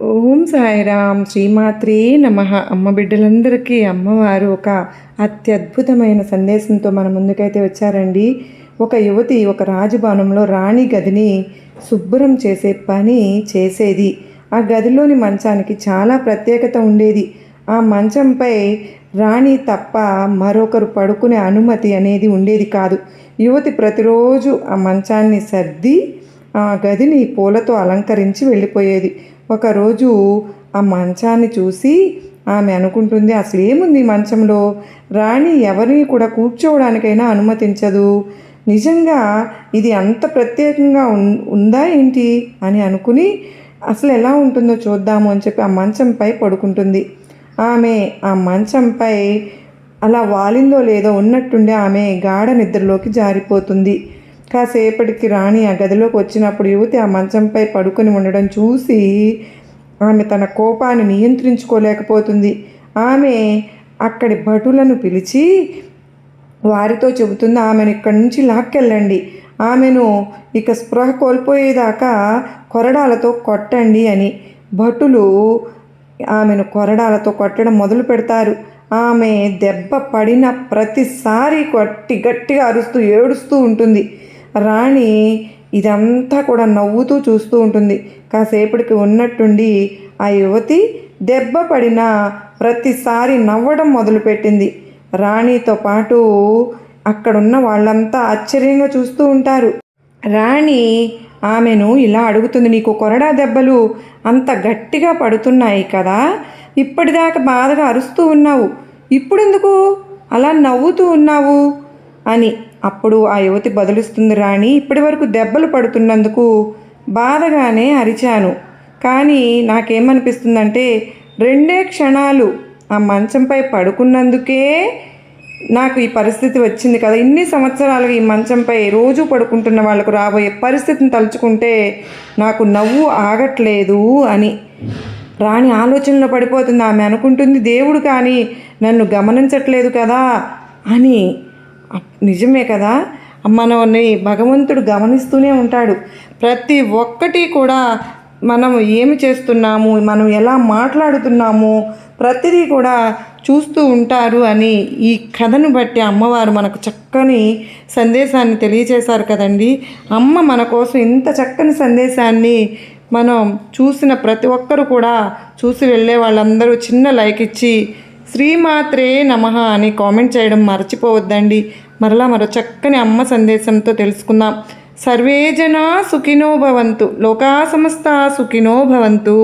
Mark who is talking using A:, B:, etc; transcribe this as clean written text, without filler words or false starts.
A: ఓం సాయిరామ్. శ్రీమాత్రే నమః. అమ్మ బిడ్డలందరికీ అమ్మవారు ఒక అత్యద్భుతమైన సందేశంతో మన ముందుకైతే వచ్చారండి. ఒక యువతి ఒక రాజభవనంలో రాణి గదిని శుభ్రం చేసే పని చేసేది. ఆ గదిలోని మంచానికి చాలా ప్రత్యేకత ఉండేది. ఆ మంచంపై రాణి తప్ప మరొకరు పడుకునే అనుమతి అనేది ఉండేది కాదు. యువతి ప్రతిరోజు ఆ మంచాన్ని సర్ది ఆ గదిని పూలతో అలంకరించి వెళ్ళిపోయేది. ఒకరోజు ఆ మంచాన్ని చూసి ఆమె అనుకుంటుంది, అసలు ఏముంది మంచంలో? రాణి ఎవరిని కూడా కూర్చోవడానికైనా అనుమతించదు. నిజంగా ఇది అంత ప్రత్యేకంగా ఉందా ఏంటి అని అనుకుని అసలు ఎలా ఉంటుందో చూద్దాము అని చెప్పి ఆ మంచంపై పడుకుంటుంది. ఆమె ఆ మంచంపై అలా వాలిందో లేదో ఉన్నట్టుండి ఆమె గాఢ నిద్రలోకి జారిపోతుంది. కాసేపటికి రాణి ఆ గదిలోకి వచ్చినప్పుడు యువతి ఆ మంచంపై పడుకొని ఉండడం చూసి ఆమె తన కోపాన్ని నియంత్రించుకోలేకపోతుంది. ఆమె అక్కడి భటులను పిలిచి వారితో చెబుతుంది, ఆమెను ఇక్కడి నుంచి లాక్కెళ్ళండి, ఆమెను ఇక స్పృహ కోల్పోయేదాకా కొరడాలతో కొట్టండి అని. భటులు ఆమెను కొరడాలతో కొట్టడం మొదలు పెడతారు. ఆమె దెబ్బ పడిన ప్రతిసారి గట్టిగా అరుస్తూ ఏడుస్తూ ఉంటుంది. రాణి ఇదంతా కూడా నవ్వుతూ చూస్తూ ఉంటుంది. కాసేపటికి ఉన్నట్టుండి ఆ యువతి దెబ్బ పడిన ప్రతిసారి నవ్వడం మొదలుపెట్టింది. రాణితో పాటు అక్కడున్న వాళ్ళంతా ఆశ్చర్యంగా చూస్తూ ఉంటారు. రాణి ఆమెను ఇలా అడుగుతుంది, నీకు కొరడా దెబ్బలు అంత గట్టిగా పడుతున్నాయి కదా, ఇప్పటిదాకా బాధగా అరుస్తూ ఉన్నావు, ఇప్పుడెందుకు అలా నవ్వుతూ ఉన్నావు అని. అప్పుడు ఆ యువతి బదులిస్తుంది, రాణి ఇప్పటి వరకు దెబ్బలు పడుతున్నందుకు బాధగానే అరిచాను, కానీ నాకేమనిపిస్తుందంటే 2 క్షణాలు ఆ మంచంపై పడుకున్నందుకే నాకు ఈ పరిస్థితి వచ్చింది కదా. ఇన్ని సంవత్సరాలుగా ఈ మంచంపై రోజు పడుకుంటున్న వాళ్ళకు రాబోయే పరిస్థితిని తలుచుకుంటే నాకు నవ్వు ఆగట్లేదు అని. రాణి ఆలోచనలో పడిపోతుంది. ఆమె అనుకుంటుంది, దేవుడు కానీ నన్ను గమనించట్లేదు కదా అని. నిజమే కదా, మనల్ని భగవంతుడు గమనిస్తూనే ఉంటాడు. ప్రతి ఒక్కటి కూడా మనం ఏమి చేస్తున్నాము, మనం ఎలా మాట్లాడుతున్నాము, ప్రతిదీ కూడా చూస్తూ ఉంటారు అని ఈ కథను బట్టి అమ్మవారు మనకు చక్కని సందేశాన్ని తెలియజేశారు కదండి. అమ్మ మన కోసం ఇంత చక్కని సందేశాన్ని మనం చూసిన ప్రతి ఒక్కరు కూడా చూసి వెళ్ళే వాళ్ళందరూ చిన్న లైక్ ఇచ్చి శ్రీమాత్రే నమః అని కామెంట్ చేయడం మర్చిపోవద్దండి. మరలా మరో చక్కని అమ్మ సందేశంతో తెలుసుకుందాం. సర్వే జనా సుఖినో భవంతు, లోకా సమస్తా సుఖినో భవంతు.